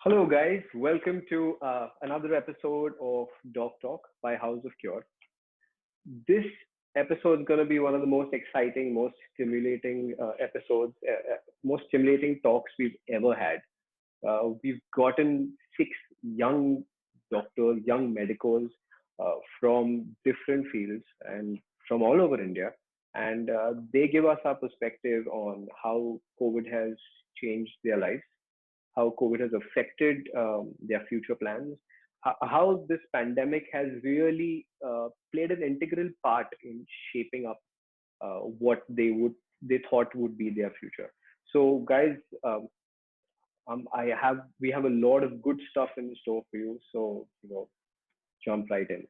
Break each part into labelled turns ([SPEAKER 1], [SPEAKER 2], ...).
[SPEAKER 1] Hello, guys. Welcome to another episode of DOCTALK by House of Cure. This episode is going to be one of the most exciting, most stimulating episodes, most stimulating talks we've ever had. We've gotten six young doctors, young medicos from different fields and from all over India. And they give us our perspective on how COVID has changed their lives, how COVID has affected their future plans, how this pandemic has really played an integral part in shaping up what they thought would be their future. So, guys, we have a lot of good stuff in store for you. So, jump right in.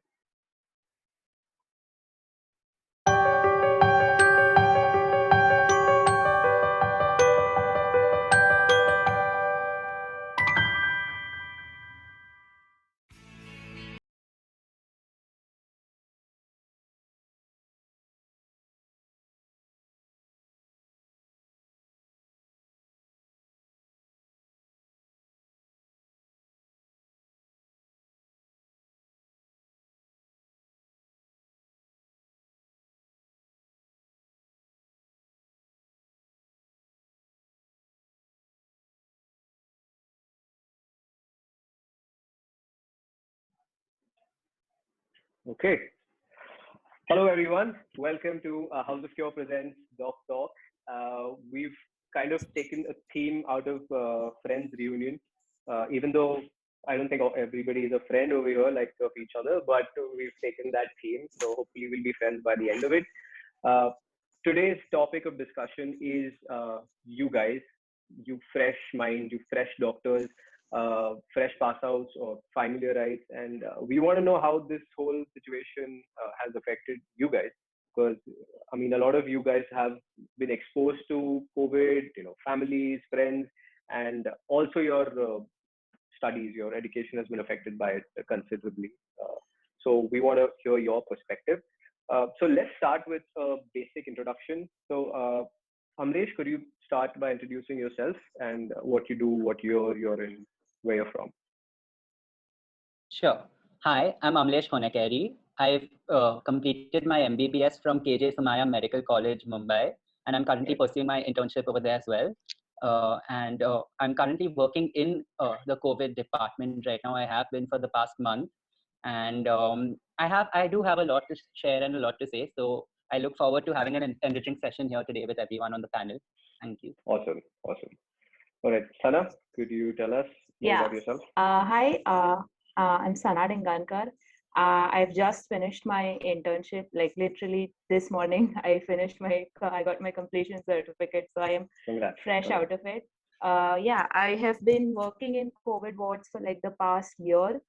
[SPEAKER 1] Okay. Hello, everyone. Welcome to House of Cure presents Doc Talk. We've kind of taken a theme out of Friends Reunion, even though I don't think everybody is a friend over here, like of each other, but we've taken that theme. So hopefully we'll be friends by the end of it. Uh, Today's topic of discussion is you guys, you fresh minds, you fresh doctors, fresh pass outs or final year rights. And we want to know how this whole situation has affected you guys. Because, I mean, a lot of you guys have been exposed to COVID, families, friends, and also your studies, your education has been affected by it considerably. So we want to hear your perspective. So let's start with a basic introduction. So Amresh, could you start by introducing yourself and what you do, what you're in, where you're from?
[SPEAKER 2] Sure. Hi, I'm Amlesh Konakeri. I've completed my MBBS from KJ Somaya Medical College, Mumbai, and I'm currently pursuing my internship over there as well. And I'm currently working in the COVID department right now. I have been for the past month, and I do have a lot to share and a lot to say. So I look forward to having an enriching session here today with everyone on the panel. Thank you.
[SPEAKER 1] Awesome, awesome. All right, Sana, could you tell us more about yourself?
[SPEAKER 3] Hi, I'm Sana Dingankar. I've just finished my internship, like literally this morning. I got my completion certificate, so I am
[SPEAKER 1] Congrats.
[SPEAKER 3] fresh out of it. I have been working in COVID wards for like the past year.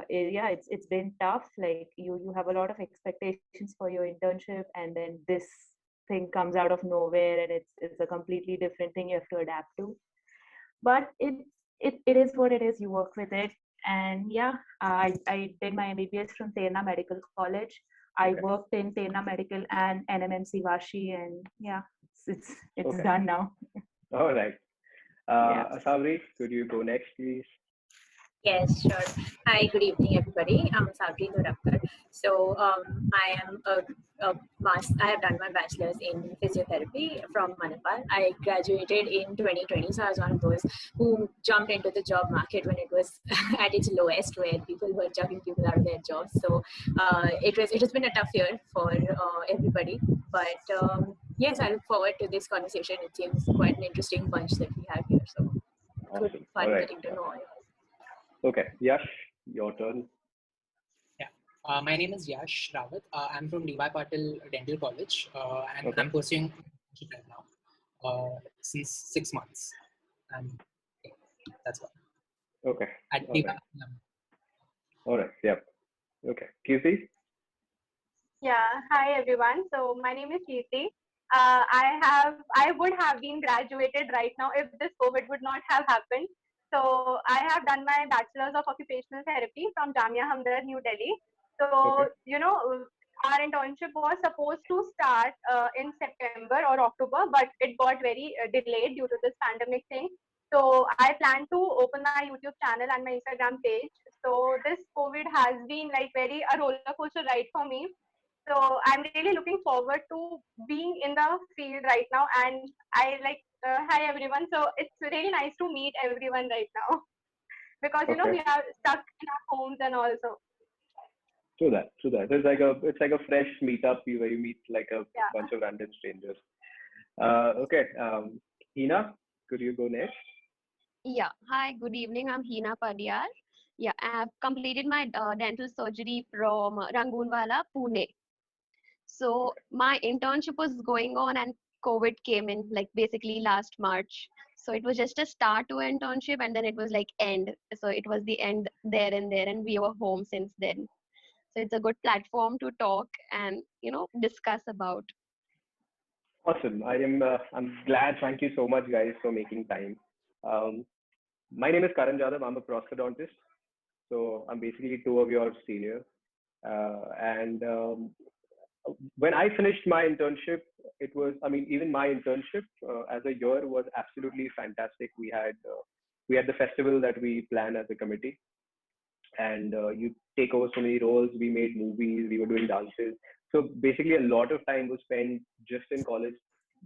[SPEAKER 3] It's been tough. Like you have a lot of expectations for your internship, and then this thing comes out of nowhere, and it's a completely different thing you have to adapt to. But it is what it is. You work with it. And I did my MBBS from Terna Medical College. I
[SPEAKER 1] Okay.
[SPEAKER 3] worked in Terna Medical and NMMC Vashi, and it's
[SPEAKER 1] Okay.
[SPEAKER 3] done now.
[SPEAKER 1] All right.
[SPEAKER 3] Yeah.
[SPEAKER 1] Asavri, could you go next, please?
[SPEAKER 4] Yes, sure. Hi, good evening, everybody. I'm Sabri Thodakkar. So I have done my bachelor's in physiotherapy from Manipal. I graduated in 2020, so I was one of those who jumped into the job market when it was at its lowest, where people were chucking people out of their jobs. So it has been a tough year for everybody. But yes, I look forward to this conversation. It seems quite an interesting bunch that we have here. So
[SPEAKER 1] Awesome.
[SPEAKER 4] good
[SPEAKER 1] All
[SPEAKER 4] fun
[SPEAKER 1] right.
[SPEAKER 4] getting to know all.
[SPEAKER 1] Okay, Yash, your turn.
[SPEAKER 5] Yeah, my name is Yash Rawat. I'm from DY Patil Dental College, and
[SPEAKER 1] Okay.
[SPEAKER 5] I'm pursuing internship right now since 6 months. And yeah, that's what.
[SPEAKER 1] Okay.
[SPEAKER 5] At
[SPEAKER 1] All
[SPEAKER 5] DY
[SPEAKER 1] right.
[SPEAKER 5] Patil.
[SPEAKER 1] All right. Yep. Okay. Kirti?
[SPEAKER 6] Yeah, hi everyone. So my name is Kirti. I would have been graduated right now if this COVID would not have happened. So I have done my bachelor's of occupational therapy from Jamia Hamdard, New Delhi.
[SPEAKER 1] Okay.
[SPEAKER 6] So our internship was supposed to start in September or October, but it got very delayed due to this pandemic thing. So I plan to open my YouTube channel and my Instagram page. So this COVID has been like very a roller coaster ride for me. So I'm really looking forward to being in the field right now. And I like, hi everyone. So it's really nice to meet everyone right now because
[SPEAKER 1] Okay.
[SPEAKER 6] we are stuck in our homes and also.
[SPEAKER 1] True that. True that. It's like a fresh meetup where you meet like a
[SPEAKER 6] Yeah.
[SPEAKER 1] bunch of random strangers. Okay. Hina, could you go next?
[SPEAKER 7] Yeah. Hi, good evening. I'm Hina Padiyar. Yeah, I have completed my dental surgery from Rangoonwala, Pune. So my internship was going on and COVID came in like basically last March. So it was just a start to internship and then it was like end. So it was the end there and there and we were home since then. So it's a good platform to talk and discuss about.
[SPEAKER 1] Awesome. I'm glad. Thank you so much, guys, for making time. Um, my name is Karan Jadhav. I'm a prosthodontist. So I'm basically two of your senior. And when I finished my internship, it was, I mean, even my internship as a year was absolutely fantastic. We had the festival that we plan as a committee, and you take over so many roles. We made movies, we were doing dances. So basically, a lot of time was spent just in college,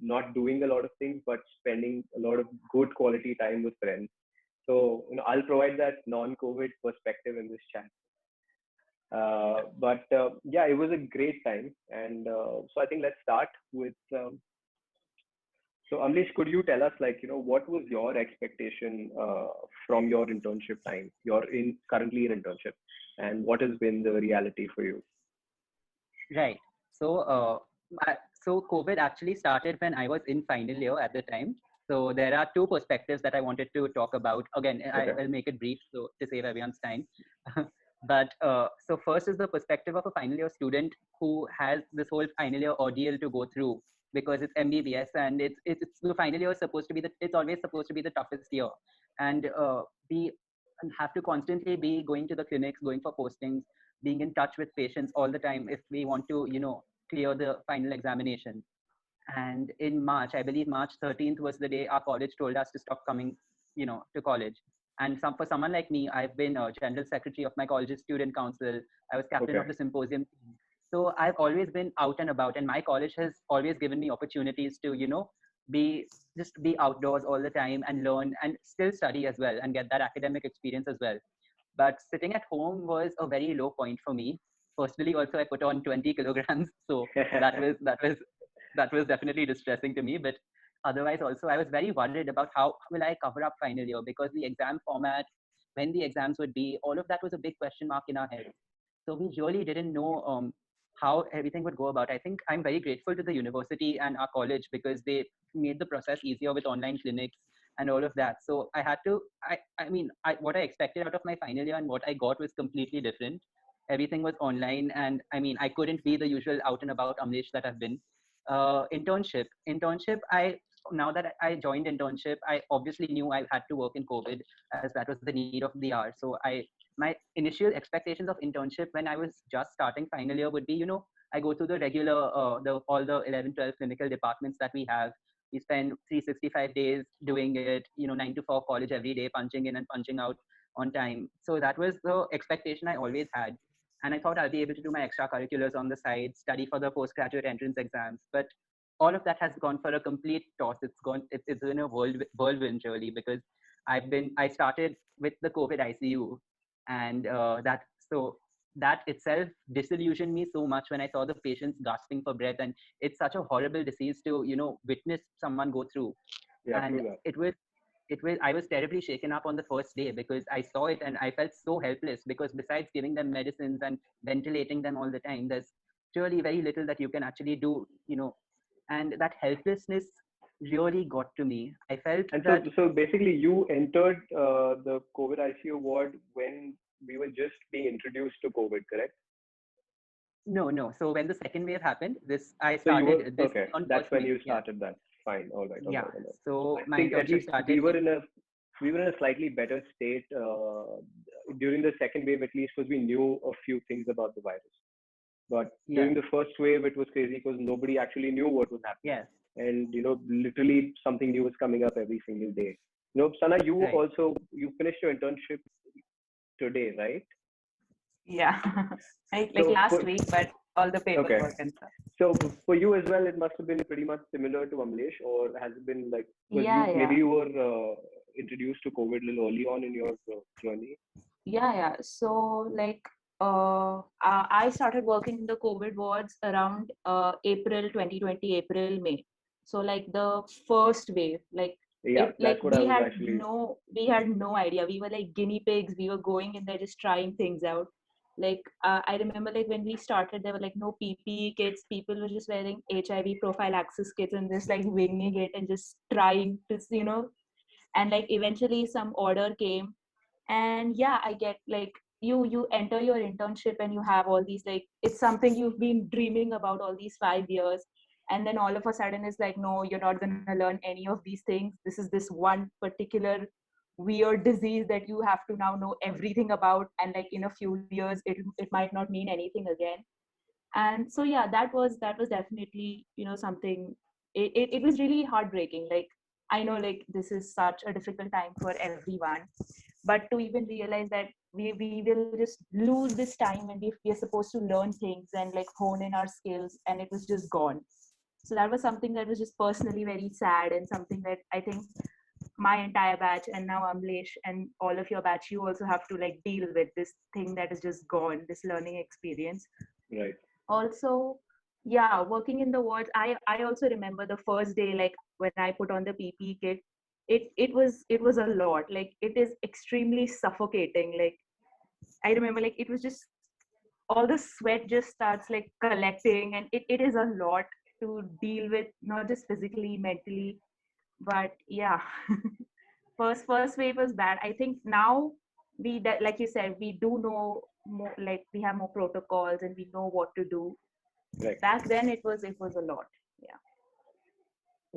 [SPEAKER 1] not doing a lot of things, but spending a lot of good quality time with friends. So I'll provide that non-COVID perspective in this chat. But yeah, it was a great time, and so I think let's start with. So Amlesh, could you tell us, like, what was your expectation from your internship time? You're in currently in internship, and what has been the reality for you?
[SPEAKER 2] Right. So, so COVID actually started when I was in final year at the time. So there are two perspectives that I wanted to talk about. Again, I
[SPEAKER 1] Okay.
[SPEAKER 2] will make it brief so to save everyone's time. But so first is the perspective of a final year student who has this whole final year ordeal to go through because it's MBBS and it's the final year is supposed to be it's always supposed to be the toughest year, and we have to constantly be going to the clinics, going for postings, being in touch with patients all the time if we want to clear the final examination. And in March, I believe March 13th was the day our college told us to stop coming to college. And for someone like me, I've been general secretary of my college's student council. I was captain
[SPEAKER 1] Okay.
[SPEAKER 2] of the symposium team. So I've always been out and about, and my college has always given me opportunities to be just be outdoors all the time and learn and still study as well and get that academic experience as well. But sitting at home was a very low point for me. Personally, also I put on 20 kilograms, so that was definitely distressing to me. But otherwise, also I was very worried about how will I cover up final year, because the exam format, when the exams would be, all of that was a big question mark in our heads. So we really didn't know how everything would go about. I think I'm very grateful to the university and our college because they made the process easier with online clinics and all of that. So I had to, what I expected out of my final year and what I got was completely different. Everything was online, and I mean, I couldn't be the usual out and about Amlesh that I've been. Internship. Now that I joined internship, I obviously knew I had to work in COVID as that was the need of the hour. So my initial expectations of internship when I was just starting final year would be, I go through the regular, all the 11, 12 clinical departments that we have. We spend 365 days doing it, 9 to 4 college every day, punching in and punching out on time. So that was the expectation I always had. And I thought I'll be able to do my extracurriculars on the side, study for the postgraduate entrance exams. But all of that has gone for a complete toss. It's in a whirlwind really, because I started with the COVID ICU, and that itself disillusioned me so much when I saw the patients gasping for breath, and it's such a horrible disease to witness someone go through.
[SPEAKER 1] Yeah,
[SPEAKER 2] And
[SPEAKER 1] true that.
[SPEAKER 2] it was I was terribly shaken up on the first day because I saw it and I felt so helpless, because besides giving them medicines and ventilating them all the time, there's really very little that you can actually do, and that helplessness really got to me. I felt
[SPEAKER 1] And
[SPEAKER 2] that
[SPEAKER 1] so basically, you entered the COVID ICU ward when we were just being introduced to COVID, correct?
[SPEAKER 2] no. So when the second wave happened, I
[SPEAKER 1] So you were
[SPEAKER 2] started this
[SPEAKER 1] okay.
[SPEAKER 2] on
[SPEAKER 1] That's
[SPEAKER 2] first
[SPEAKER 1] when
[SPEAKER 2] May.
[SPEAKER 1] you
[SPEAKER 2] Yeah,
[SPEAKER 1] started that. Fine. All right. All
[SPEAKER 2] yeah.
[SPEAKER 1] right. All right.
[SPEAKER 2] So
[SPEAKER 1] I
[SPEAKER 2] my
[SPEAKER 1] think at
[SPEAKER 2] internship
[SPEAKER 1] least
[SPEAKER 2] started.
[SPEAKER 1] we were in a slightly better state during the second wave, at least, because we knew a few things about the virus. But
[SPEAKER 2] Yeah.
[SPEAKER 1] during the first wave, it was crazy because nobody actually knew what was happening.
[SPEAKER 2] Yes.
[SPEAKER 1] And literally something new was coming up every single day. No, Sana, you
[SPEAKER 2] Right.
[SPEAKER 1] also, you finished your internship today, right?
[SPEAKER 3] Yeah, like
[SPEAKER 1] So
[SPEAKER 3] last week, but all the
[SPEAKER 1] okay.
[SPEAKER 3] paperwork and stuff.
[SPEAKER 1] So for you as well, it must have been pretty much similar to Amlesh, or has it been like, because
[SPEAKER 3] Yeah,
[SPEAKER 1] maybe
[SPEAKER 3] yeah.
[SPEAKER 1] you were introduced to COVID a little early on in your journey.
[SPEAKER 3] Yeah. So like I started working in the COVID wards around April 2020, April, May. So like the first wave, like
[SPEAKER 1] Yeah,
[SPEAKER 3] it like
[SPEAKER 1] that's what I was actually.
[SPEAKER 3] we had no idea. We were like guinea pigs. We were going in there just trying things out. Like I remember like when we started, there were like no PPE kits. People were just wearing HIV prophylaxis kits and just like winging it and just trying to, and like eventually some order came. And yeah, I get like you enter your internship and you have all these, like it's something you've been dreaming about all these 5 years, and then all of a sudden it's like, no, you're not going to learn any of these things. This is this one particular weird disease that you have to now know everything about, and like in a few years it might not mean anything again. And so yeah, that was definitely, something. It was really heartbreaking. Like I know like this is such a difficult time for everyone, but to even realize that we will just lose this time when we're supposed to learn things and like hone in our skills, and it was just gone. So that was something that was just personally very sad, and something that I think my entire batch, and now Amlesh and all of your batch, you also have to like deal with this thing that is just gone, this learning experience.
[SPEAKER 1] Right.
[SPEAKER 3] Also, yeah, working in the wards, I also remember the first day, like when I put on the PPE kit, it was a lot. Like it is extremely suffocating. Like I remember like it was just all the sweat just starts like collecting, and it is a lot to deal with, not just physically, mentally. But yeah, first wave was bad. I think now like you said, we do know more, like we have more protocols and we know what to do.
[SPEAKER 1] Right.
[SPEAKER 3] Back then it was a lot. Yeah.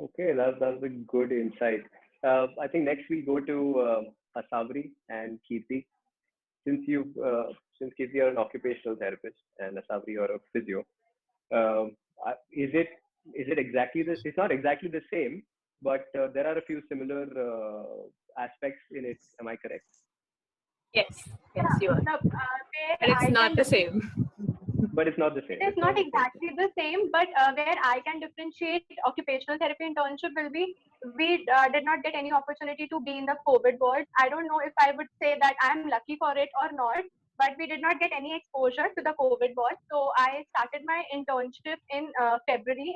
[SPEAKER 1] Okay, that's a good insight. I think next we go to Asabri and Kirti. Since you since Kirti, you're an occupational therapist and Asabri, you're a physio. Is it exactly this? It's not exactly the same, but there are a few similar aspects in it. Am I correct?
[SPEAKER 4] Yes, yes, you are.
[SPEAKER 6] Where
[SPEAKER 4] But it's
[SPEAKER 6] I
[SPEAKER 4] not
[SPEAKER 6] can
[SPEAKER 4] the same.
[SPEAKER 1] But it's not the same.
[SPEAKER 6] It is
[SPEAKER 1] It's
[SPEAKER 6] not
[SPEAKER 1] not the same thing.
[SPEAKER 6] exactly the same, but where I can differentiate occupational therapy internship will be, we did not get any opportunity to be in the COVID ward. I don't know if I would say that I'm lucky for it or not, but we did not get any exposure to the COVID ward. So I started my internship in February,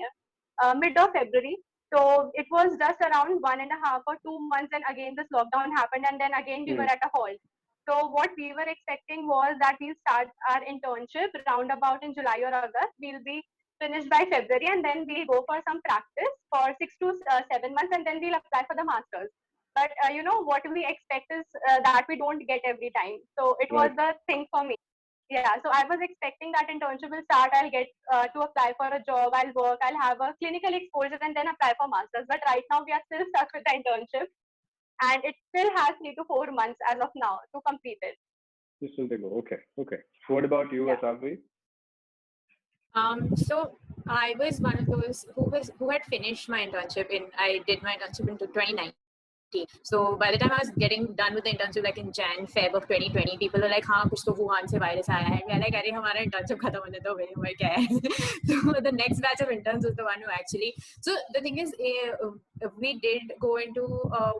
[SPEAKER 6] mid of February. So it was just around 1.5 or 2 months, and again this lockdown happened, and then again we were
[SPEAKER 1] Hmm.
[SPEAKER 6] at a halt. So what we were expecting was that we'll start our internship roundabout in July or August. We'll be finished by February, and then we'll go for some practice for 6 to 7 months, and then we'll apply for the masters. But what we expect is that we don't get every time. So it was
[SPEAKER 1] Right.
[SPEAKER 6] the thing for me. Yeah, so I was expecting that internship will start. I'll get to apply for a job. I'll work. I'll have a clinical exposure, and then apply for masters. But right now we are still stuck with the internship, and it still has 3 to 4 months as of now to complete it.
[SPEAKER 1] This will they go. Okay. Okay. So what about you,
[SPEAKER 6] Yeah.
[SPEAKER 1] Asabri?
[SPEAKER 4] So I was one of those who had finished my internship I did my internship in 2019. So by the time I was getting done with the internship, like in Feb of 2020, people were like, "हाँ कुछ तो Wuhan से virus आया है." We are like, "अरे हमारा internship खत्म होने दो, भाई क्या है?" So the next batch of interns was the one who actually. So the thing is, we did go into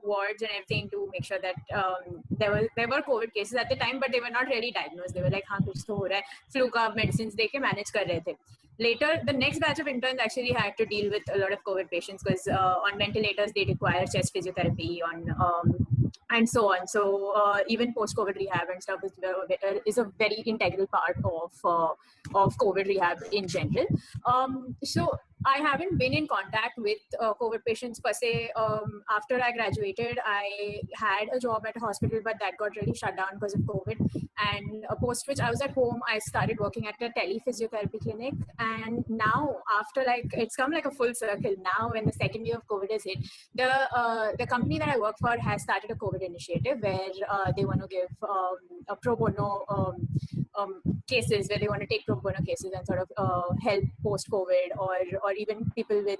[SPEAKER 4] wards and everything to make sure that there were COVID cases at the time, but they were not really diagnosed. They were like, "हाँ कुछ तो हो रहा है." Flu का medicines दे के manage कर रहे थे. Later, the next batch of interns actually had to deal with a lot of COVID patients because on ventilators they require chest physiotherapy and so on. So even post-COVID rehab and stuff is a very integral part of COVID rehab in general. So I haven't been in contact with COVID patients per se. After I graduated, I had a job at a hospital, but that got really shut down because of COVID. And post which I was at home, I started working at a telephysiotherapy clinic. And now, after it's come like a full circle. Now, when the second year of COVID is hit, the company that I work for has started a COVID COVID initiative where they want to give a pro bono cases, where they want to take pro bono cases and sort of help post-COVID or even people with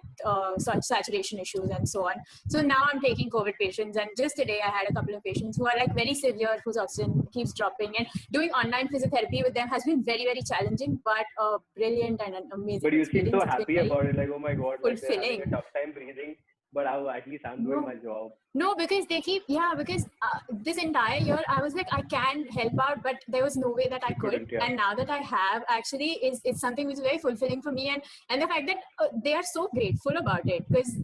[SPEAKER 4] such saturation issues and so on. So now I'm taking COVID patients, and just today I had a couple of patients who are like very severe, whose oxygen keeps dropping, and doing online physiotherapy with them has been very, very challenging, but brilliant and an amazing
[SPEAKER 1] But you seem
[SPEAKER 4] experience.
[SPEAKER 1] so happy about it, like, oh my God, like they're having
[SPEAKER 4] fulfilling.
[SPEAKER 1] a tough time breathing, but at least I'm doing my job.
[SPEAKER 4] No, because they keep, because this entire year I was like, I can help out, but there was no way that I could.
[SPEAKER 1] Yeah.
[SPEAKER 4] And now that I have, actually, it's something which is very fulfilling for me. And the fact that they are so grateful about it, because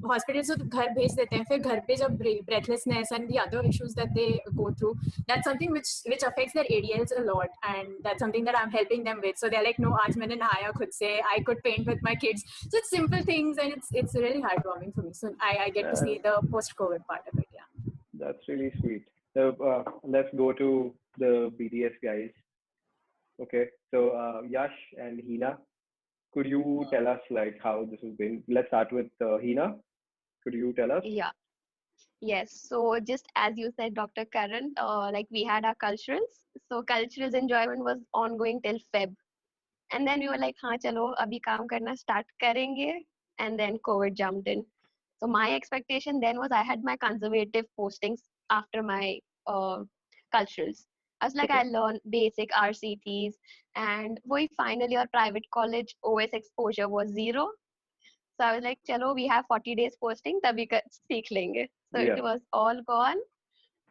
[SPEAKER 4] hospitals to घर भेज देते हैं, फिर घर पे जब breathlessness and the other issues that they go through, that's something which affects their ADLs a lot, and that's something that I'm helping them with. So they're like, no, आज मैंने नहाया खुद से, I could paint with my kids. So it's simple things, and it's really heartwarming for me. So I get to see the post-COVID part of it. Yeah,
[SPEAKER 1] that's really sweet. So let's go to the BDS guys. Okay, so Yash and Hina, could you tell us like how this has been? Let's start with Hina. Could you tell us?
[SPEAKER 7] Yeah. Yes. So just as you said, Dr. Karan, like we had our culturals. So culturals enjoyment was ongoing till Feb. And then we were like, हाँ चलो अभी काम करना start करेंगे. And then COVID jumped in. So my expectation then was I had my conservative postings after my culturals. I was like,
[SPEAKER 1] Okay.
[SPEAKER 7] I learned basic RCTs, and we final year private college OS exposure was 0. So I was like, chalo, we have 40 days posting, तभी सीख लेंगे. So
[SPEAKER 1] Yeah.
[SPEAKER 7] it was all gone.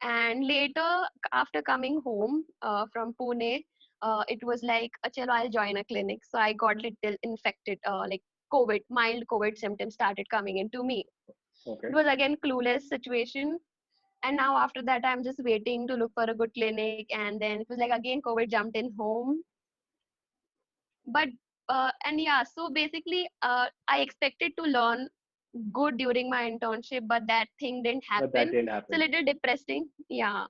[SPEAKER 7] And later, after coming home from Pune, it was like, chalo, I'll join a clinic. So I got little infected, like COVID, mild COVID symptoms started coming into me.
[SPEAKER 1] Okay.
[SPEAKER 7] It was again clueless situation. And now after that, I'm just waiting to look for a good clinic. And then it was like again, COVID jumped in home. But and yeah, so basically I expected to learn good during my internship, but that thing didn't happen.
[SPEAKER 1] But that didn't
[SPEAKER 7] It's a
[SPEAKER 1] happen.
[SPEAKER 7] little depressing. Yeah.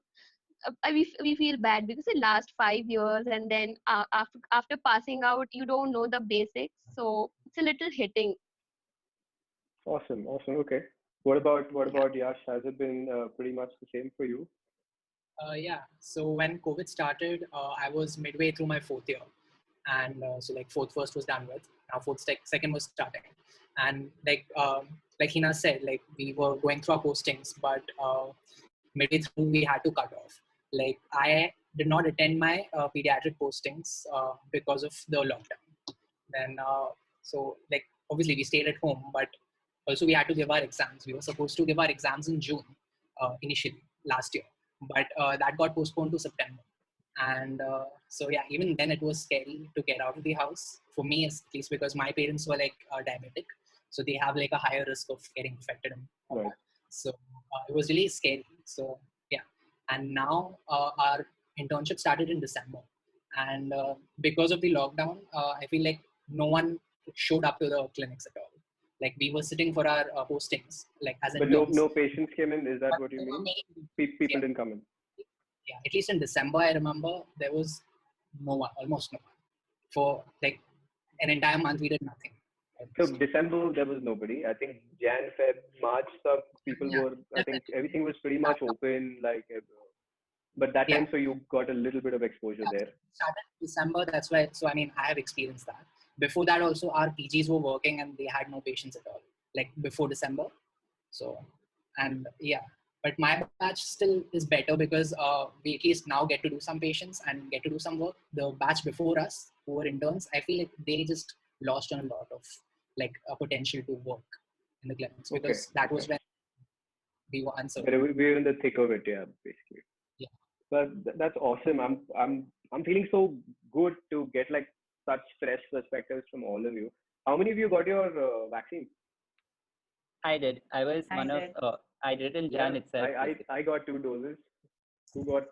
[SPEAKER 7] We feel bad because the last 5 years, and then after passing out you don't know the basics, so it's a little hitting.
[SPEAKER 1] Awesome. Okay. What about Yash? Has it been pretty much the same for you?
[SPEAKER 5] Yeah. So when COVID started, I was midway through my 4th year, and so like fourth first was done with. Now second was starting, and like Hina said, like we were going through our postings, but midway through we had to cut off. Like I did not attend my pediatric postings because of the lockdown. Then so like obviously we stayed at home, but also we had to give our exams. We were supposed to give our exams in June initially last year, but that got postponed to September. And so yeah, even then it was scary to get out of the house for me, at least, because my parents were like diabetic, so they have like a higher risk of getting infected and all
[SPEAKER 1] Right.
[SPEAKER 5] that. So it was really scary. So yeah, and now our internship started in December, and because of the lockdown, I feel like no one showed up to the clinics at all. Like we were sitting for our postings, like as
[SPEAKER 1] But
[SPEAKER 5] interns.
[SPEAKER 1] no patients came in. Is that
[SPEAKER 5] But
[SPEAKER 1] what you
[SPEAKER 5] no
[SPEAKER 1] mean?
[SPEAKER 5] names.
[SPEAKER 1] People
[SPEAKER 5] Yeah.
[SPEAKER 1] didn't come in.
[SPEAKER 5] Yeah, at least in December, I remember there was no one, almost no one. For like an entire month, we did nothing.
[SPEAKER 1] So December there was nobody. I think Jan, Feb, March stuff people
[SPEAKER 5] Yeah,
[SPEAKER 1] were. I think
[SPEAKER 5] definitely.
[SPEAKER 1] everything was pretty much open. Like, but that
[SPEAKER 5] Yeah.
[SPEAKER 1] time, so you got a little bit of exposure there.
[SPEAKER 5] Started December, that's why. So I mean, I have experienced that. Before that, also our PGs were working and they had no patients at all. Like before December. So, and yeah, but my batch still is better because we at least now get to do some patients and get to do some work. The batch before us, who were interns, I feel like they just lost on a lot of like a potential to work in the clinics because that was when we were
[SPEAKER 1] But
[SPEAKER 5] uncertain.
[SPEAKER 1] we're in the thick of it, yeah, basically.
[SPEAKER 5] Yeah.
[SPEAKER 1] But that's awesome. I'm feeling so good to get like such fresh perspectives from all of you. How many of you got your vaccine?
[SPEAKER 2] I did. I was
[SPEAKER 3] I
[SPEAKER 2] one of.
[SPEAKER 3] did.
[SPEAKER 2] I did in Jan itself.
[SPEAKER 1] I got 2 doses. Who got?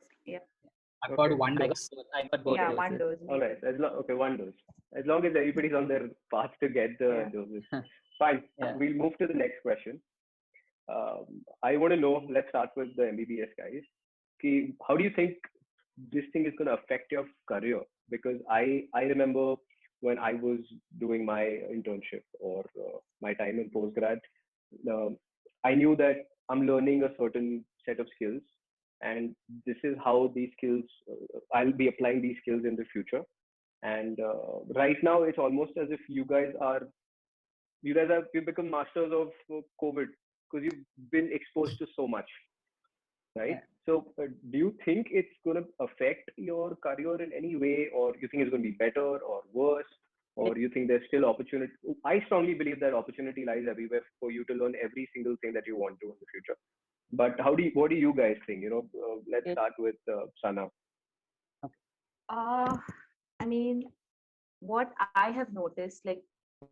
[SPEAKER 5] I've got
[SPEAKER 1] Okay.
[SPEAKER 5] one
[SPEAKER 2] I
[SPEAKER 5] dose.
[SPEAKER 2] got both
[SPEAKER 3] Yeah,
[SPEAKER 2] doses.
[SPEAKER 3] 1 dose.
[SPEAKER 1] All right. Okay, 1 dose. As long as everybody's on their path to get the doses. Fine.
[SPEAKER 2] Yeah.
[SPEAKER 1] We'll move to the next question. I want to know, let's start with the MBBS guys. How do you think this thing is going to affect your career? Because I remember when I was doing my internship or my time in postgrad, I knew that I'm learning a certain set of skills, and this is how these skills I'll be applying these skills in the future. And right now, it's almost as if you guys have you become masters of COVID because you've been exposed to so much, right?
[SPEAKER 2] Yeah.
[SPEAKER 1] So, do you think it's going to affect your career in any way, or you think it's going to be better or worse, or you think there's still opportunity? I strongly believe that opportunity lies everywhere for you to learn every single thing that you want to in the future. But what do you guys think? Let's
[SPEAKER 2] It,
[SPEAKER 1] start with Sana.
[SPEAKER 3] Uh, I mean, what I have noticed, like,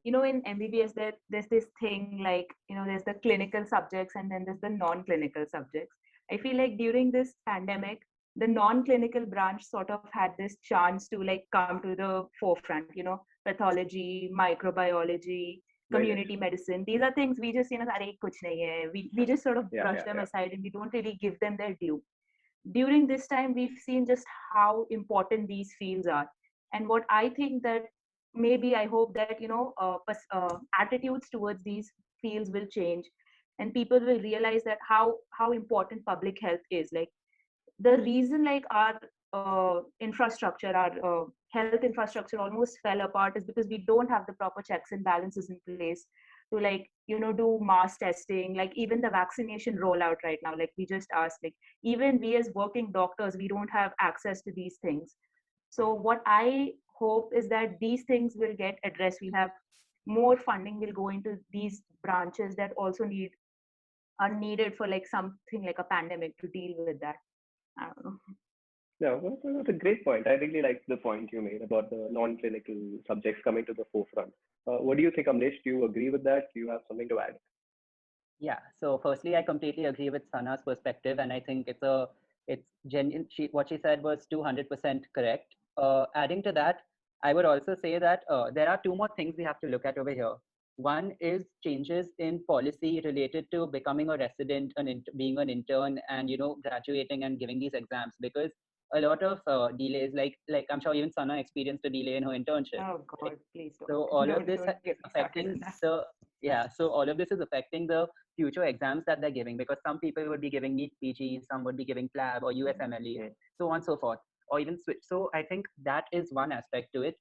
[SPEAKER 3] in MBBS, there's this thing like, there's the clinical subjects and then there's the non-clinical subjects. I feel like during this pandemic, the non-clinical branch sort of had this chance to like come to the forefront, pathology, microbiology,
[SPEAKER 1] Very nice.
[SPEAKER 3] community medicine. These are things we just, "Arey, kuch nahi hai." We just sort of
[SPEAKER 1] Yeah,
[SPEAKER 3] brush
[SPEAKER 1] yeah,
[SPEAKER 3] them
[SPEAKER 1] yeah.
[SPEAKER 3] aside and we don't really give them their due. During this time, we've seen just how important these fields are. And what I think that maybe I hope that attitudes towards these fields will change, and people will realize that how important public health is. Like, the reason like our infrastructure, our health infrastructure almost fell apart is because we don't have the proper checks and balances in place to, like, do mass testing. Like, even the vaccination rollout right now, like we just asked, like, even we as working doctors, we don't have access to these things. So what I hope is that these things will get addressed. We'll have more funding will go into these branches that also are needed for like something like a pandemic to deal with that. I don't know.
[SPEAKER 1] Yeah, well, that's a great point. I really like the point you made about the non-clinical subjects coming to the forefront. What do you think, Amlesh? Do you agree with that? Do you have something to add?
[SPEAKER 2] Yeah. So firstly, I completely agree with Sana's perspective, and I think it's genuine. What she said was 200% correct. Adding to that, I would also say that there are two more things we have to look at over here. One is changes in policy related to becoming a resident and being an intern, and graduating and giving these exams, because a lot of delays, like I'm sure even Sana experienced a delay in her internship.
[SPEAKER 3] Oh
[SPEAKER 2] Right?
[SPEAKER 3] God, please don't.
[SPEAKER 2] So all of
[SPEAKER 3] Don't,
[SPEAKER 2] this
[SPEAKER 3] don't
[SPEAKER 2] is
[SPEAKER 3] get me started on
[SPEAKER 2] affecting
[SPEAKER 3] that.
[SPEAKER 2] the yeah. So all of this is affecting the future exams that they're giving, because some people would be giving NEET PG, some would be giving PLAB or USMLE,
[SPEAKER 1] Mm.
[SPEAKER 2] so on and so forth, or even switch. So I think that is one aspect to it.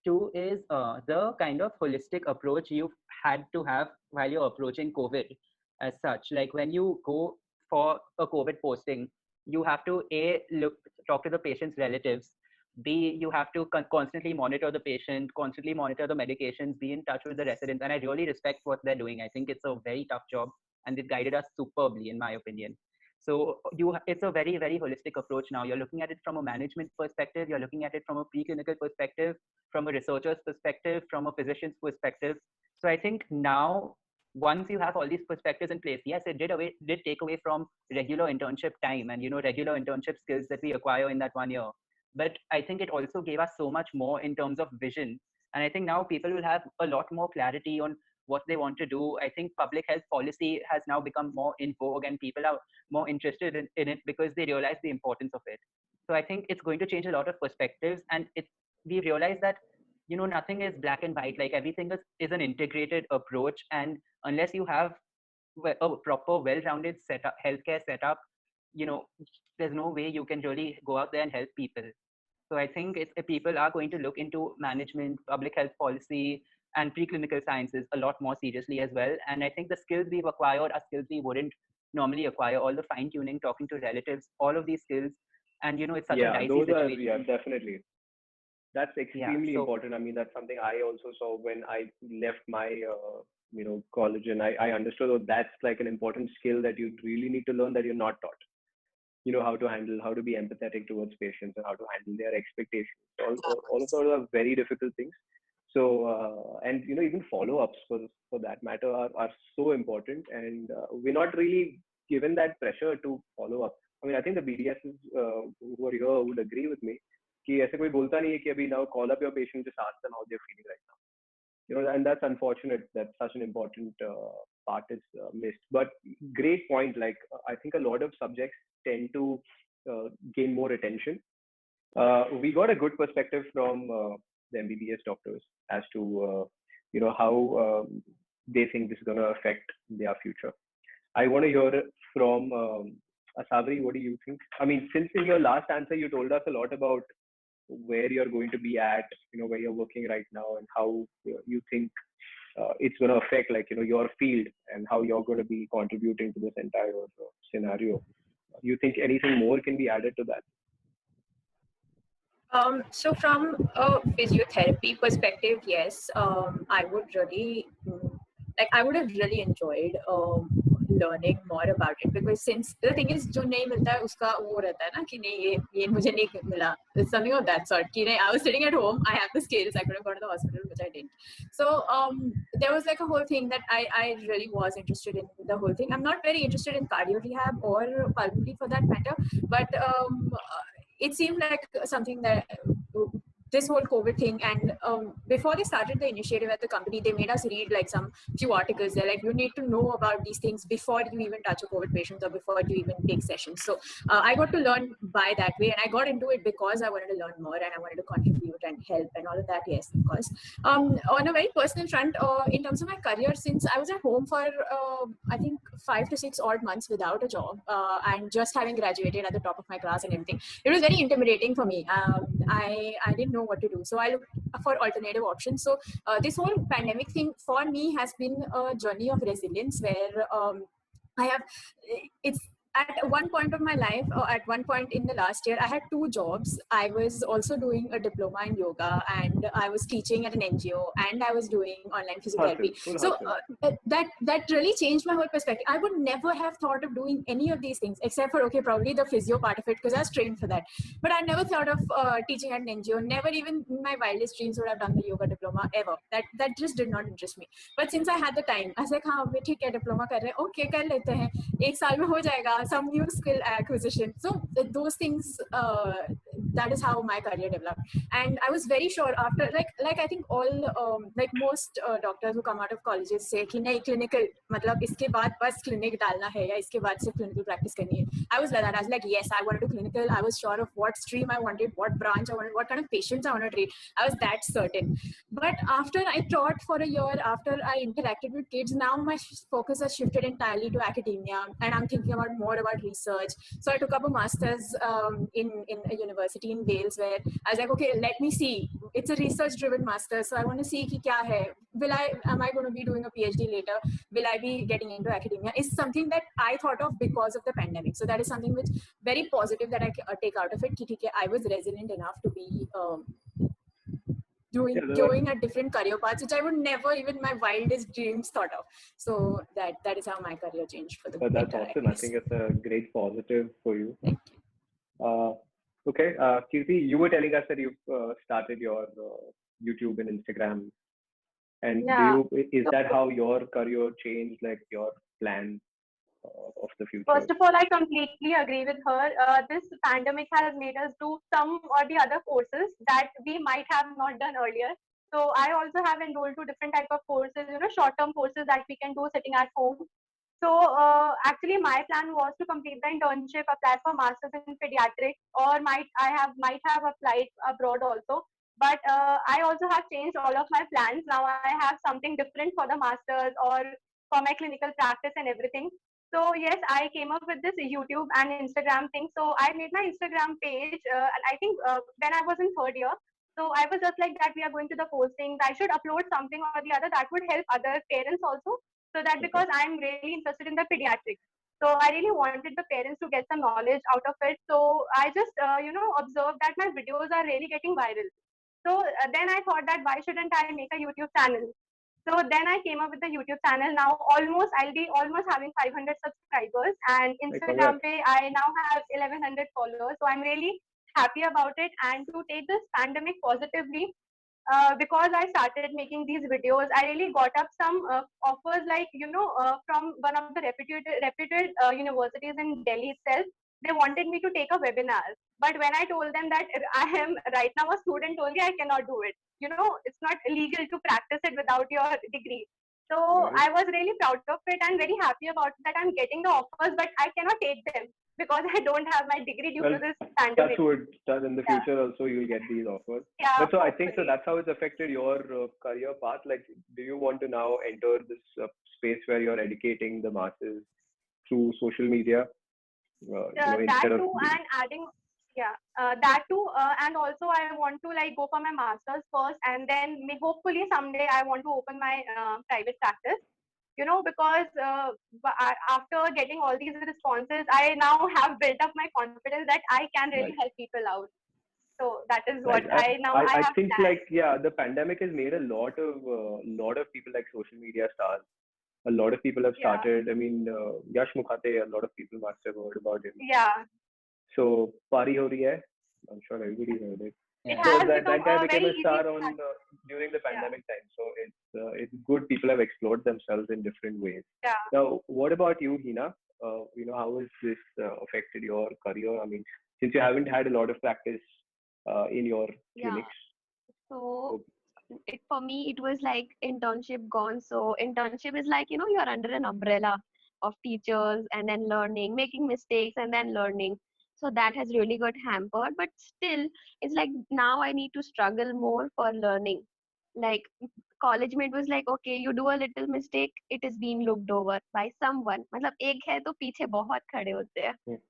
[SPEAKER 2] Two is the kind of holistic approach you had to have while you're approaching COVID as such. Like when you go for a COVID posting, you have to talk to the patient's relatives. B, you have to constantly monitor the patient, constantly monitor the medications, be in touch with the residents. And I really respect what they're doing. I think it's a very tough job, and they've guided us superbly, in my opinion. So it's a very, very holistic approach now. You're looking at it from a management perspective, you're looking at it from a preclinical perspective, from a researcher's perspective, from a physician's perspective. So I think now, once you have all these perspectives in place, yes, it did take away from regular internship time and regular internship skills that we acquire in that 1 year. But I think it also gave us so much more in terms of vision. And I think now people will have a lot more clarity on what they want to do. I think public health policy has now become more in vogue, and people are more interested in it because they realize the importance of it. So I think it's going to change a lot of perspectives, and we realize that nothing is black and white. Like everything is an integrated approach, and unless you have a proper well-rounded setup, healthcare setup, you know there's no way you can really go out there and help people. So I think people are going to look into management, public health policy, and preclinical sciences a lot more seriously as well. And I think the skills we've acquired are skills we wouldn't normally acquire. All the fine tuning, talking to relatives, all of these skills. And it's such a
[SPEAKER 1] Yeah,
[SPEAKER 2] dicey
[SPEAKER 1] those are,
[SPEAKER 2] situation.
[SPEAKER 1] definitely. That's
[SPEAKER 2] Yeah.
[SPEAKER 1] extremely
[SPEAKER 2] So
[SPEAKER 1] important. I mean, that's something I also saw when I left my, college, and I understood that that's like an important skill that you really need to learn that you're not taught. How to handle, how to be empathetic towards patients, and how to handle their expectations. All of those are very difficult things. So, and even follow-ups for that matter are so important, and we're not really given that pressure to follow up. I mean, I think the BDSs who are here would agree with me कि ऐसे कोई बोलता नहीं है कि अभी now call up your patient, just ask them how they're feeling right now. And that's unfortunate that such an important part is missed. But great point. Like I think a lot of subjects tend to gain more attention. We got a good perspective from the MBBS doctors as to how they think this is going to affect their future. I want to hear from Sabri, what do you think? I mean, since in your last answer you told us a lot about where you're going to be at, where you're working right now, and how you think it's going to affect, like, your field and how you're going to be contributing to this entire scenario. You think anything more can be added to that?
[SPEAKER 4] So from a physiotherapy perspective, yes, I would really I would have really enjoyed learning more about it, because since the thing is, जो नहीं मिलता है उसका वो रहता है ना कि नहीं ये मुझे नहीं मिला, something of that sort. कि नहीं, I was sitting at home, I have the skills, I could have gone to the hospital, which I didn't. So there was like a whole thing that I really was interested in, the whole thing. I'm not very interested in cardio rehab or pulmonary for that matter, but it seemed like something that this whole COVID thing, and before they started the initiative at the company, they made us read like some few articles. They're like, you need to know about these things before you even touch a COVID patient or before you even take sessions. So I got to learn by that way, and I got into it because I wanted to learn more and I wanted to contribute and help and all of that. Yes, of course. On a very personal front, in terms of my career, since I was at home for I think 5 to 6 odd months without a job, and just having graduated at the top of my class and everything, it was very intimidating for me. I didn't know what to do, so I looked for alternative options. So this whole pandemic thing for me has been a journey of resilience, where I have it's at one point of my life, or at one point in the last year, I had 2 jobs. I was also doing a diploma in yoga, and I was teaching at an NGO, and I was doing online physiotherapy. So that really changed my whole perspective. I would never have thought of doing any of these things, except for, okay, probably the physio part of it, because I was trained for that. But I never thought of teaching at an NGO. Never even in my wildest dreams would have done the yoga diploma ever. That just did not interest me. But since I had the time, I was like, हाँ, ठीक है, diploma कर रहे हैं, okay, कर लेते हैं, 1 साल में हो जाएगा, some new skill acquisition. So those things, that is how my career developed. And I was very sure after, like I think all like most doctors who come out of colleges say कि नहीं, clinical मतलब इसके बाद बस clinic डालना है या इसके बाद सिर्फ clinical practice करनी है. I was like that. I was like, yes, I wanted to clinical. I was sure of what stream I wanted, what branch I wanted, what kind of patients I wanted to treat. I was that certain. But after I taught for a year, after I interacted with kids, now my focus has shifted entirely to academia, and I'm thinking about more about research. So I took up a master's in a university in Wales, where I was like, okay, let me see. It's a research-driven master's, so I want to see कि क्या है. Am I going to be doing a PhD later? Will I be getting into academia? Is something that I thought of because of the pandemic. So that is something which very positive that I take out of it. कि ठीक है, I was resilient enough to be going at different career paths, which I would never even in my wildest dreams thought of. So that is how my career changed for the
[SPEAKER 1] But that's awesome. I think it's a great positive for you.
[SPEAKER 4] Thank you.
[SPEAKER 1] Okay, Kirti, you were telling us that you've started your YouTube and Instagram, and is that how your career changed, like your plan of the future?
[SPEAKER 6] First of all, I completely agree with her. This pandemic has made us do some or the other courses that we might have not done earlier. So I also have enrolled to different type of courses, short-term courses that we can do sitting at home. So actually, my plan was to complete the internship, apply for masters in pediatrics, or might have applied abroad also. But I also have changed all of my plans. Now I have something different for the masters or for my clinical practice and everything. So yes, I came up with this YouTube and Instagram thing. So I made my Instagram page. I think when I was in 3rd year. So I was just like that. We are going to the postings. I should upload something or the other that would help other parents also. So that because I'm really interested in the pediatrics. So I really wanted the parents to get some knowledge out of it. So I just observed that my videos are really getting viral. So then I thought that why shouldn't I make a YouTube channel? So then I came up with the YouTube channel. Now I'll be almost having 500 subscribers, and Instagram page I now have 1100 followers. So I'm really happy about it. And to take this pandemic positively, because I started making these videos, I really got up some offers, like from one of the reputed universities in Delhi itself. They wanted me to take a webinar, but when I told them that I am right now a student only, I cannot do it. It's not legal to practice it without your degree. So I was really proud of it and very happy about that. I'm getting the offers, but I cannot take them because I don't have my degree due to this pandemic.
[SPEAKER 1] That's what does in the future also you'll get these offers.
[SPEAKER 6] Yeah,
[SPEAKER 1] but so I think so that's how it's affected your career path. Like, do you want to now enter this space where you're educating the masses through social media?
[SPEAKER 6] That
[SPEAKER 1] instead of
[SPEAKER 6] too, and adding, yeah, that too, and also I want to like go for my masters first, and then hopefully someday I want to open my private practice. Because after getting all these responses, I now have built up my confidence that I can really
[SPEAKER 1] right,
[SPEAKER 6] help people out. So that is what
[SPEAKER 1] right.
[SPEAKER 6] I
[SPEAKER 1] I
[SPEAKER 6] have
[SPEAKER 1] think
[SPEAKER 6] planned.
[SPEAKER 1] like yeah, the pandemic has made a lot of people like social media stars. A lot of people have
[SPEAKER 6] Yeah,
[SPEAKER 1] started. I mean, Yash Mukhate, a lot of people must have heard about him.
[SPEAKER 6] yeah.
[SPEAKER 1] So Pari Ho Rahi Hai, I'm sure everybody heard it.
[SPEAKER 6] It
[SPEAKER 2] Yeah.
[SPEAKER 1] So
[SPEAKER 6] has
[SPEAKER 1] that
[SPEAKER 6] become
[SPEAKER 1] that guy
[SPEAKER 6] a
[SPEAKER 1] became
[SPEAKER 6] very
[SPEAKER 1] a
[SPEAKER 6] easy
[SPEAKER 1] star
[SPEAKER 6] to
[SPEAKER 1] on
[SPEAKER 6] start.
[SPEAKER 1] during the
[SPEAKER 6] Yeah,
[SPEAKER 1] pandemic time. So it's good people have explored themselves in different ways.
[SPEAKER 6] yeah.
[SPEAKER 1] Now, what about you, Hina? How has this affected your career? I mean, since you haven't had a lot of practice in your
[SPEAKER 7] Yeah.
[SPEAKER 1] clinics.
[SPEAKER 7] So
[SPEAKER 1] So,
[SPEAKER 7] it for me it was like internship gone. So internship is like, you're under an umbrella of teachers and then learning, making mistakes and then learning. So that has really got hampered. But still, it's like now I need to struggle more for learning. Like college mate was like, okay, you do a little mistake, it is being looked over by someone. मतलब एक है तो पीछे बहुत खड़े होते हैं.
[SPEAKER 1] hmm,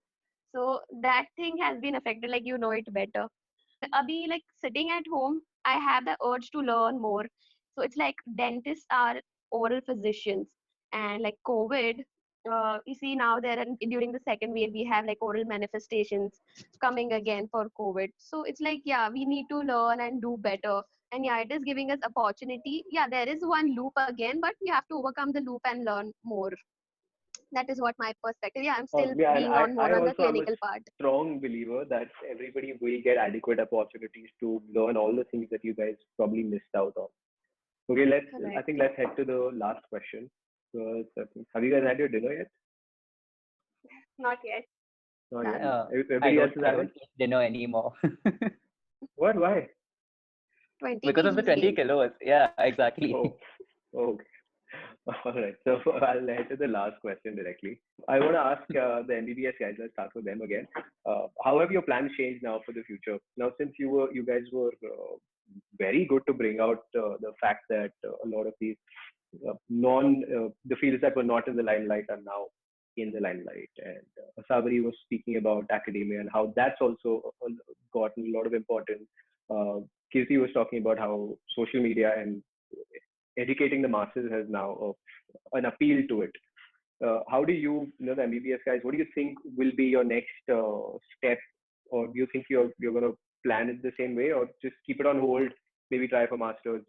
[SPEAKER 7] So that thing has been affected, like you know it better. Abhi, like sitting at home, I have the urge to learn more. So it's like dentists are oral physicians, and like COVID, you see now there and during the second wave we have like oral manifestations coming again for COVID. So it's like yeah, we need to learn and do better. And yeah, it is giving us opportunity. Yeah, there is one loop again, but we have to overcome the loop and learn more. That is what my perspective. Yeah, I'm still
[SPEAKER 1] yeah, and
[SPEAKER 7] being on more
[SPEAKER 1] I
[SPEAKER 7] on the
[SPEAKER 1] also am a
[SPEAKER 7] clinical part.
[SPEAKER 1] strong believer that everybody will get adequate opportunities to learn all the things that you guys probably missed out on. Okay, I
[SPEAKER 7] Correct.
[SPEAKER 1] think let's head to the last question. Have you guys had your dinner yet?
[SPEAKER 6] Not yet.
[SPEAKER 1] Not
[SPEAKER 2] Nah,
[SPEAKER 1] yet.
[SPEAKER 2] I
[SPEAKER 1] Everybody else
[SPEAKER 2] don't
[SPEAKER 1] is
[SPEAKER 2] I
[SPEAKER 1] having?
[SPEAKER 2] don't eat dinner anymore.
[SPEAKER 1] What? Why?
[SPEAKER 7] 20
[SPEAKER 2] Because of the
[SPEAKER 7] kgs
[SPEAKER 2] 20
[SPEAKER 7] gain.
[SPEAKER 2] kilos. Yeah, exactly.
[SPEAKER 1] Oh, okay. All right. So I'll head to the last question directly. I want to ask the MBBS guys. Let's start with them again. How have your plans changed now for the future? Now, since you guys were very good to bring out the fact that a lot of these the fields that were not in the limelight are now in the limelight. And Sabari was speaking about academia and how that's also gotten a lot of importance. Kirti was talking about how social media and educating the masses has now an appeal to it. How do the MBBS guys, what do you think will be your next step? Or do you think you're going to plan it the same way, or just keep it on hold, maybe try for masters,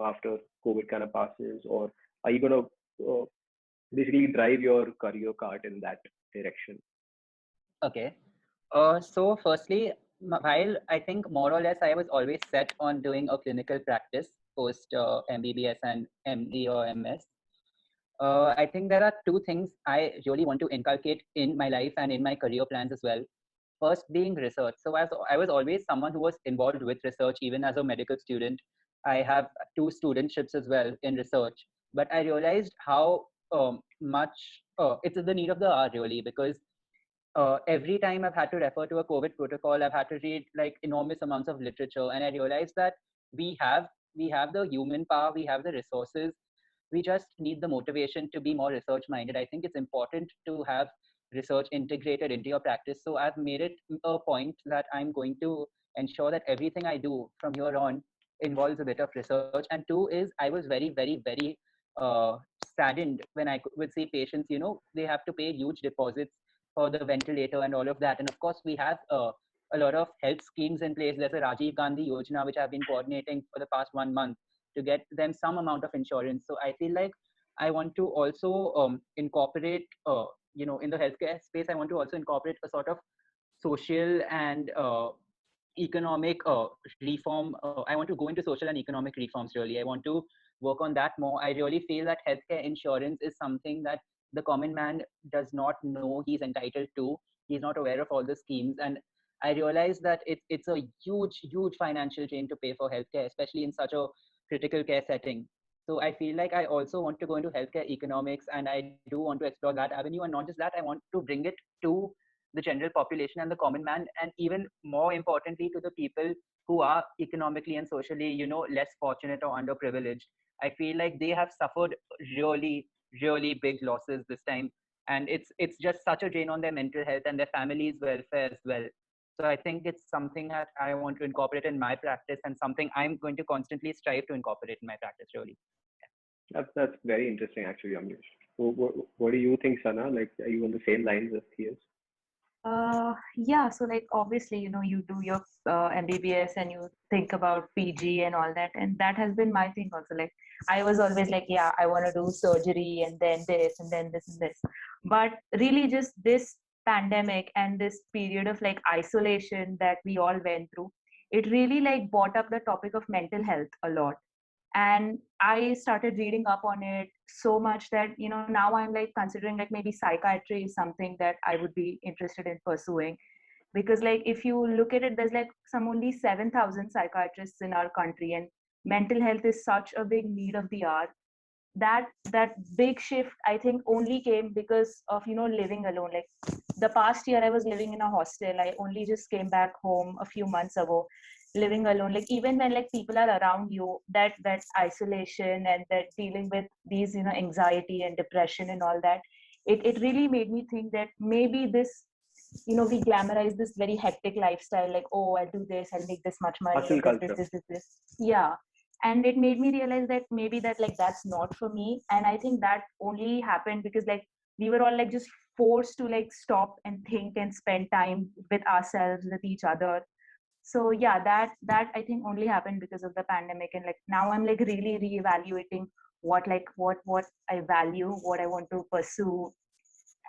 [SPEAKER 1] after COVID kind of passes? Or are you going to basically drive your career cart in that direction?
[SPEAKER 2] Okay. So firstly, while I think more or less I was always set on doing a clinical practice post MBBS and MD or MS, I think there are two things I really want to inculcate in my life and in my career plans as well. First being research. So as I was always someone who was involved with research, even as a medical student. I have two studentships as well in research, but I realized how much it's the need of the hour really, because every time I've had to refer to a COVID protocol, I've had to read like enormous amounts of literature, and I realized that we have we have the human power, we have the resources, we just need the motivation to be more research minded. I think it's important to have research integrated into your practice. So I've made it a point that I'm going to ensure that everything I do from here on involves a bit of research. And two is I was very uh, saddened when I would see patients, they have to pay huge deposits for the ventilator and all of that. And of course, we have a lot of health schemes in place. There's a Rajiv Gandhi Yojana, which I've been coordinating for the past 1 month to get them some amount of insurance. So I feel like I want to also incorporate, in the healthcare space, I want to also incorporate a sort of social and economic reform. I want to go into social and economic reforms really. I want to work on that more. I really feel that healthcare insurance is something that the common man does not know he's entitled to. He's not aware of all the schemes. And I realize that it's a huge financial drain to pay for healthcare, especially in such a critical care setting. So I feel like I also want to go into healthcare economics, and I do want to explore that avenue. And not just that, I want to bring it to the general population and the common man, and even more importantly to the people who are economically and socially, less fortunate or underprivileged. I feel like they have suffered really big losses this time. and it's just such a drain on their mental health and their family's welfare as well. So I think it's something that I want to incorporate in my practice, and something I'm going to constantly strive to incorporate in my practice, really.
[SPEAKER 1] That's very interesting, actually, Amrish. What do you think, Sana? Like, are you on the same lines as he is?
[SPEAKER 3] Yeah, so like obviously, you do your MBBS and you think about PG and all that, and that has been my thing also. Like I was always like, yeah, I want to do surgery and then this and then this and this. But really just this pandemic and this period of like isolation that we all went through, it really like brought up the topic of mental health a lot. And I started reading up on it so much that now I'm like considering like maybe psychiatry is something that I would be interested in pursuing, because like if you look at it, there's like some only 7,000 psychiatrists in our country, and mental health is such a big need of the hour. That big shift I think only came because of living alone. Like the past year I was living in a hostel. I only just came back home a few months ago. Living alone, like even when like people are around you, that isolation and that dealing with these anxiety and depression and all that, it really made me think that maybe this we glamorize this very hectic lifestyle, like, oh, I'll do this, I'll make this much money,
[SPEAKER 1] Hustle
[SPEAKER 3] and
[SPEAKER 1] culture.
[SPEAKER 3] this. Yeah. And it made me realize that maybe that like that's not for me. And I think that only happened because like we were all like just forced to like stop and think and spend time with ourselves, with each other. So yeah, that I think only happened because of the pandemic. And like now I'm like really reevaluating what I value, what I want to pursue.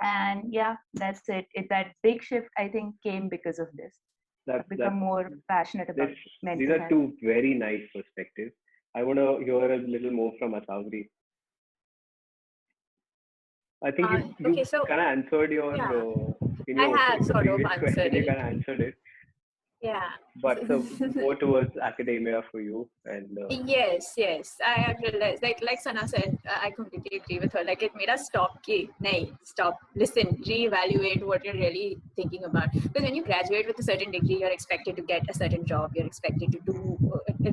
[SPEAKER 3] And yeah, that's it. That big shift I think came because of this.
[SPEAKER 1] That
[SPEAKER 3] I've become more passionate about
[SPEAKER 1] these
[SPEAKER 3] mental
[SPEAKER 1] are
[SPEAKER 3] health.
[SPEAKER 1] two very nice perspectives. I want to hear a little more from Asavri. I think you
[SPEAKER 4] Okay, so
[SPEAKER 1] kind of answered your
[SPEAKER 4] yeah,
[SPEAKER 1] in
[SPEAKER 4] I
[SPEAKER 1] your
[SPEAKER 4] have
[SPEAKER 1] in the
[SPEAKER 4] sort of
[SPEAKER 1] previous
[SPEAKER 4] answered
[SPEAKER 1] question. You
[SPEAKER 4] it.
[SPEAKER 1] kind of answered it,
[SPEAKER 4] Yeah.
[SPEAKER 1] but so more towards academia for you. And
[SPEAKER 4] Yes. I have realized, like Sana said, I completely agree with her. Like it made us stop, stop, listen, reevaluate what you're really thinking about. Because when you graduate with a certain degree, you're expected to get a certain job. You're expected to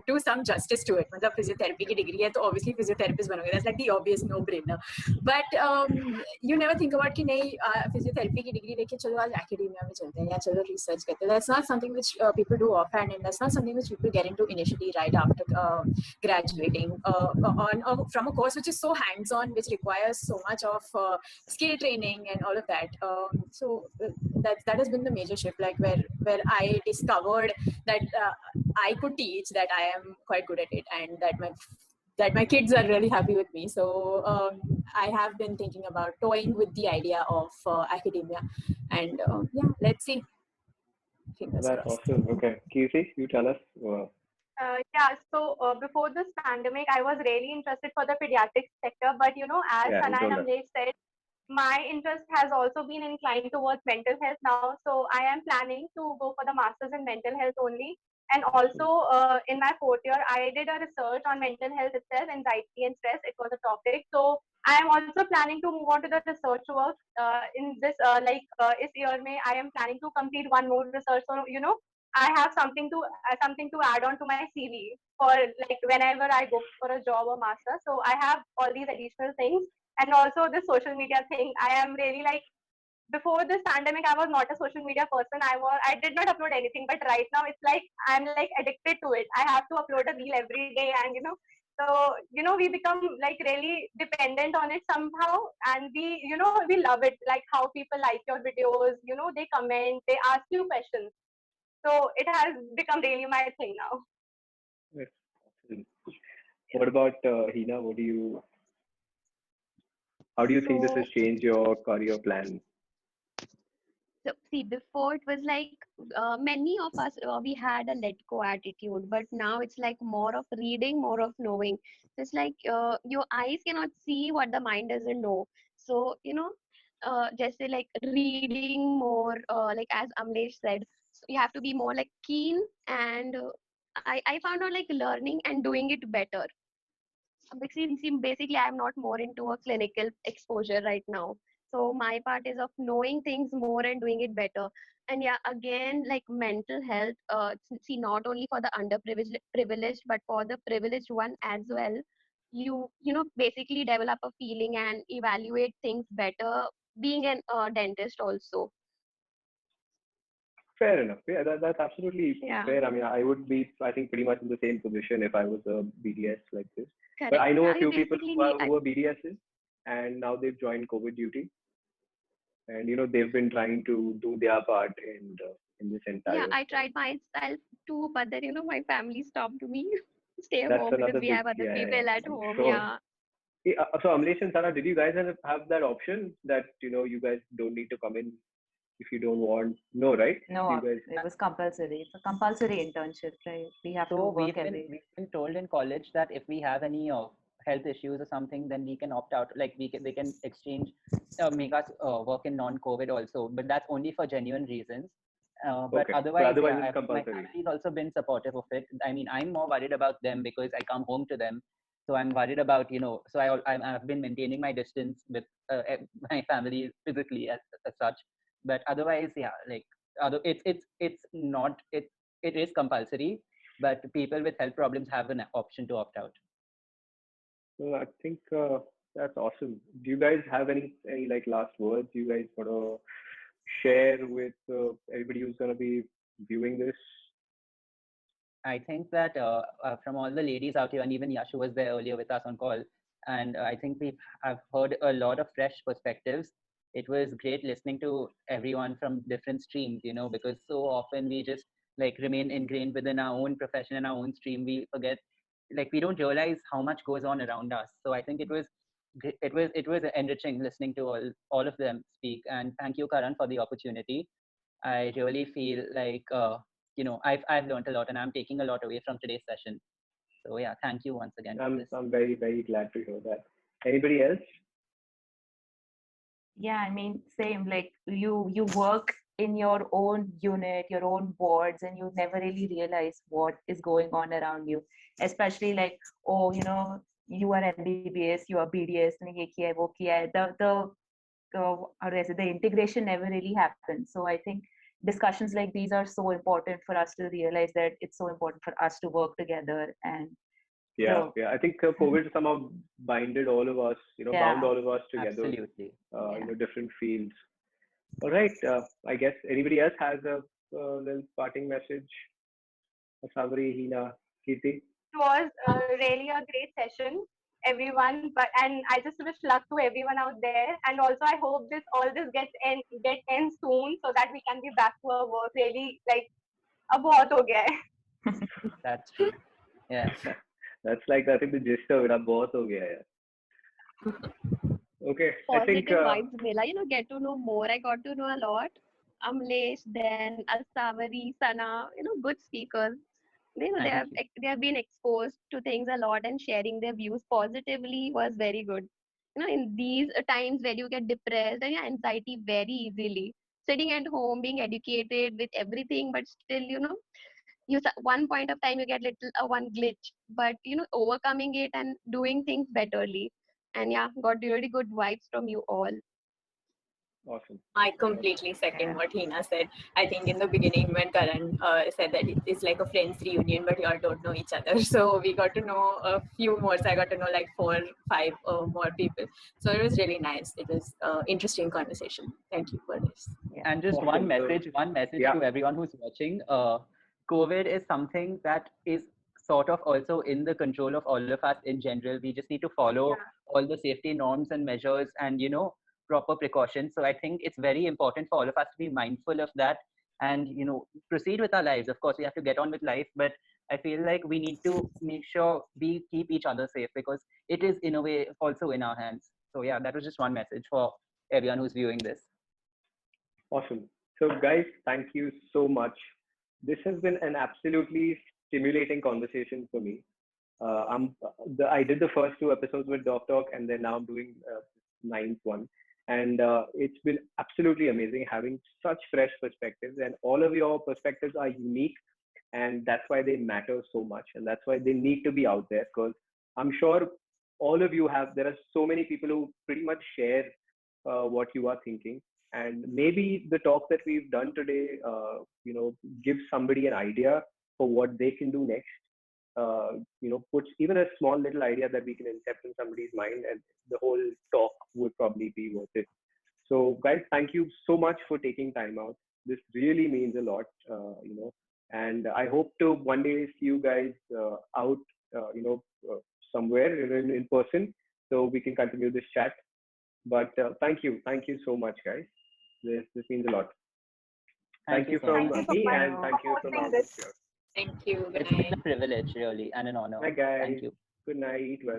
[SPEAKER 4] do some justice to it. मतलब physiotherapy की degree है, तो obviously physiotherapist बनोगे. That's like the obvious no-brainer. But you never think about कि नहीं physiotherapy की degree लेके चलो आज academia में चलते हैं या चलो research करते हैं. That's not something which people do offhand, and that's not something which people get into initially right after graduating from a course which is so hands-on, which requires so much of skill training and all of that. So that has been the major shift, like where I discovered that I could teach, that I am quite good at it, and that my kids are really happy with me. So I have been thinking about toying with the idea of academia, and yeah, let's see. Fingers
[SPEAKER 1] that's
[SPEAKER 4] crossed.
[SPEAKER 1] awesome. Okay, Kirti, you tell us.
[SPEAKER 6] Yeah, so before this pandemic, I was really interested for the pediatric sector, but as
[SPEAKER 1] Yeah, you
[SPEAKER 6] Sana and
[SPEAKER 1] told us.
[SPEAKER 6] Amlesh said, my interest has also been inclined towards mental health now. So I am planning to go for the masters in mental health only. And also in my fourth year, I did a research on mental health itself, anxiety and stress. It was a topic. So I am also planning to move on to the research work in this this year. May I am planning to complete one more research. So I have something to add on to my CV for like whenever I go for a job or master. So I have all these additional things, and also the social media thing. I am really like, before this pandemic I was not a social media person. I did not upload anything, but right now it's like I'm like addicted to it. I have to upload a reel every day, and so we become like really dependent on it somehow, and we love it, like how people like your videos, they comment, they ask you questions. So it has become really my thing now.
[SPEAKER 1] Yes. Awesome. What about Hina? How do you think this
[SPEAKER 7] So
[SPEAKER 1] has changed your career plan?
[SPEAKER 7] So see, before it was like many of us we had a let go attitude, but now it's like more of reading, more of knowing. So it's like your eyes cannot see what the mind doesn't know. So just say like reading more, like as Amlesh said, so you have to be more like keen, and I found out like learning and doing it better. Basically I'm not more into a clinical exposure right now, so my part is of knowing things more and doing it better. And yeah, again, like mental health, see, not only for the underprivileged but for the privileged one as well. You basically develop a feeling and evaluate things better being an dentist also.
[SPEAKER 1] Fair enough. Yeah, that's absolutely
[SPEAKER 7] Yeah,
[SPEAKER 1] fair. I mean, I would be, I think, pretty much in the same position if I was a BDS like this. But
[SPEAKER 7] correct.
[SPEAKER 1] I know a
[SPEAKER 7] Yeah, you
[SPEAKER 1] few people
[SPEAKER 7] basically
[SPEAKER 1] who
[SPEAKER 7] need.
[SPEAKER 1] who are BDSs, and now they've joined COVID duty, and they've been trying to do their part in this
[SPEAKER 7] Yeah,
[SPEAKER 1] entire.
[SPEAKER 7] I tried myself too, but then my family stopped me. Stay
[SPEAKER 1] That's
[SPEAKER 7] home because
[SPEAKER 1] another
[SPEAKER 7] we
[SPEAKER 1] big,
[SPEAKER 7] have other
[SPEAKER 1] yeah, yeah,
[SPEAKER 7] people at
[SPEAKER 1] yeah, I'm
[SPEAKER 7] home.
[SPEAKER 1] sure.
[SPEAKER 7] Yeah.
[SPEAKER 1] So Amlesh and Sarah, did you guys have that option that you guys don't need to come in if you don't want? No, right? You
[SPEAKER 3] No,
[SPEAKER 1] guys.
[SPEAKER 3] it was compulsory. It's a compulsory internship, right? We have to
[SPEAKER 2] So
[SPEAKER 3] work every day.
[SPEAKER 2] we've been told in college that if we have any health issues or something, then we can opt out. Like they can exchange, make us work in non-COVID also, but that's only for genuine reasons. But
[SPEAKER 1] Okay. So
[SPEAKER 2] otherwise,
[SPEAKER 1] otherwise
[SPEAKER 2] yeah,
[SPEAKER 1] it's
[SPEAKER 2] my
[SPEAKER 1] compulsory.
[SPEAKER 2] family's also been supportive of it. I mean, I'm more worried about them because I come home to them, so I'm worried about so I've been maintaining my distance with my family physically as such. But otherwise, yeah, like it's not it is compulsory, but people with health problems have an option to opt out.
[SPEAKER 1] So I think that's awesome. Do you guys have any like last words you guys want to share with everybody who's going to be viewing this?
[SPEAKER 2] I think that from all the ladies out here, and even Yashu was there earlier with us on call, and I think we have heard a lot of fresh perspectives. It was great listening to everyone from different streams, because so often we just like remain ingrained within our own profession and our own stream. We forget, like we don't realize how much goes on around us. So I think it was enriching listening to all of them speak. And thank you, Karan, for the opportunity. I really feel like I've learned a lot and I'm taking a lot away from today's session. So yeah, thank you once again for
[SPEAKER 1] I'm
[SPEAKER 2] this.
[SPEAKER 1] I'm very very glad to hear that. Anybody else?
[SPEAKER 3] Yeah, I mean, same. Like you work in your own unit, your own wards, and you never really realize what is going on around you. Especially like, oh, you are MBBS, you are BDS, and ye kiya hai, wo kiya hai. How do I say, the integration never really happens. So I think discussions like these are so important for us to realize that it's so important for us to work together and
[SPEAKER 1] Yeah,
[SPEAKER 3] the
[SPEAKER 1] yeah. I think COVID somehow binded all of us, bound
[SPEAKER 3] yeah,
[SPEAKER 1] all of us together,
[SPEAKER 2] Absolutely.
[SPEAKER 3] yeah.
[SPEAKER 1] different fields. All right. I guess anybody else has a little parting message? Savri, Hina, Kirti.
[SPEAKER 6] It was really a great session, everyone. But and I just wish luck to everyone out there. And also, I hope all this get end soon so that we can be back to our work. Really, like, अब बहुत हो गया है.
[SPEAKER 2] That's true. Yeah.
[SPEAKER 1] That's like I think the gist of it. अब बहुत हो गया है. Okay, I think
[SPEAKER 7] Positive vibes, Mela. Get to know more. I got to know a lot. Amlesh, then Asavari, Sana, good speakers. They
[SPEAKER 2] Thank
[SPEAKER 7] have
[SPEAKER 2] you.
[SPEAKER 7] they have been exposed to things a lot and sharing their views positively was very good. In these times where you get depressed and anxiety very easily, sitting at home, being educated with everything, but still, one point of time you get little one glitch, but overcoming it and doing things betterly. And yeah, got really good vibes from you all.
[SPEAKER 1] awesome.
[SPEAKER 4] I completely second
[SPEAKER 3] Yeah.
[SPEAKER 4] what Hina said. I think in the beginning when Karan said that it's like a friends reunion, but you all don't know each other. So we got to know a few more. So I got to know like 4, 5 more people. So it was really nice. It was interesting conversation. Thank you for this.
[SPEAKER 2] And just
[SPEAKER 1] Awesome.
[SPEAKER 2] one message
[SPEAKER 1] Yeah.
[SPEAKER 2] to everyone who's watching. COVID is something that is sort of also in the control of all of us in general. We just need to follow all the safety norms and measures and, proper precautions. So I think it's very important for all of us to be mindful of that and, proceed with our lives. Of course, we have to get on with life, but I feel like we need to make sure we keep each other safe because it is in a way also in our hands. So yeah, that was just one message for everyone who's viewing this.
[SPEAKER 1] Awesome. So, guys, thank you so much. This has been an absolutely stimulating conversation for me. I did the first 2 episodes with DOCTALK, and then now I'm doing ninth one. And it's been absolutely amazing having such fresh perspectives. And all of your perspectives are unique, and that's why they matter so much. And that's why they need to be out there because I'm sure all of you there are so many people who pretty much share what you are thinking and maybe the talk that we've done today gives somebody an idea for what they can do next puts even a small little idea that we can incept in somebody's mind and the whole talk would probably be worth it. So guys, thank you so much for taking time out. This really means a lot, and I hope to one day see you guys out, somewhere in person, so we can continue this chat. But thank you so much, guys. This means a lot. Thank you
[SPEAKER 2] so
[SPEAKER 1] from
[SPEAKER 2] much.
[SPEAKER 6] Thank you so
[SPEAKER 1] me,
[SPEAKER 6] much
[SPEAKER 1] and thank
[SPEAKER 6] for
[SPEAKER 1] you from
[SPEAKER 6] hosting
[SPEAKER 1] all of
[SPEAKER 6] this.
[SPEAKER 1] you.
[SPEAKER 4] Thank you. Good
[SPEAKER 2] It's been
[SPEAKER 4] night.
[SPEAKER 2] a privilege, really, and an honor.
[SPEAKER 1] Bye, guys.
[SPEAKER 2] Thank you.
[SPEAKER 1] Good night. Eat well.